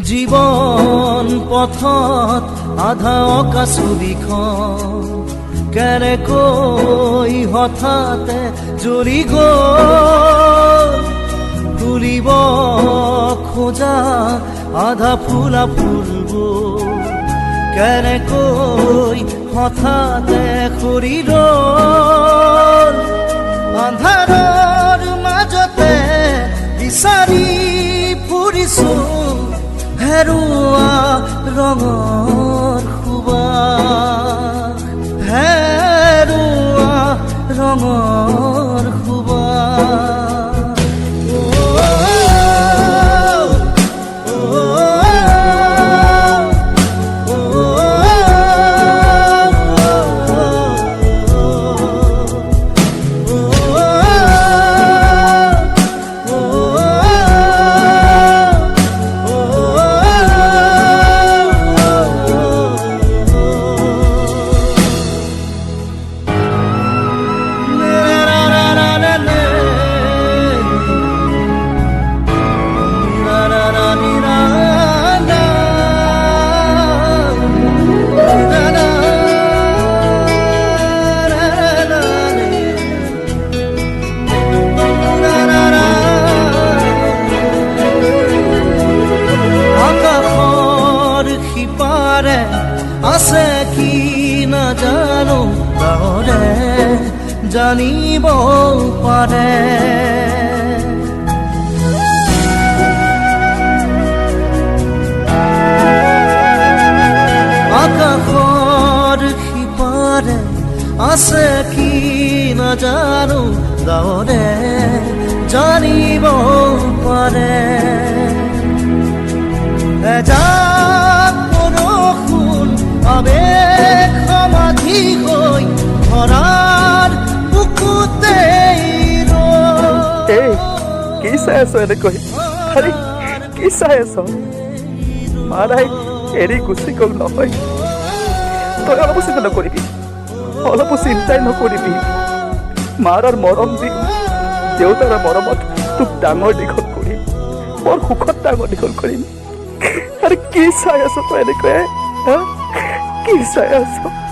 জীৱন পথত আধা অঁকা ছবিখন কেনেকৈ হঠাতে জ্বলি গ'ল তুলিব খোজা আধা ফুলা ফুলবোৰ কেনেকৈ হঠাতে সৰি ৰ'ল আন্ধাৰৰ মাজতে বিচাৰি ফুৰিছোঁ হেৰুৱা ৰঙৰ সুবাস হেৰুৱা ৰঙৰ সুবাস আছে কি নাজানো তাৰে জানিব পাৰে আকাশৰ সিপাৰে আছে কি নাজানো তাৰে জানিব পাৰে এজাক বৰষুণ আবেগ সমাধি হৈ ধৰাৰ বুকুতে কি চাই আছ এনেকৈ আৰে কি চাই আছ মাৰাই এৰি গুচি গ'ল নহয় তই অলপো চিন্তা নকৰিবি অলপো চিন্তাই নকৰিবি মাৰাৰ মৰম দি দেউতাৰ মৰমত তোক ডাঙৰ দীঘল কৰিম বৰ সুখত ডাঙৰ দীঘল কৰিম আৰে কি চাই আছো তো এনেকৈ কি চাই আছো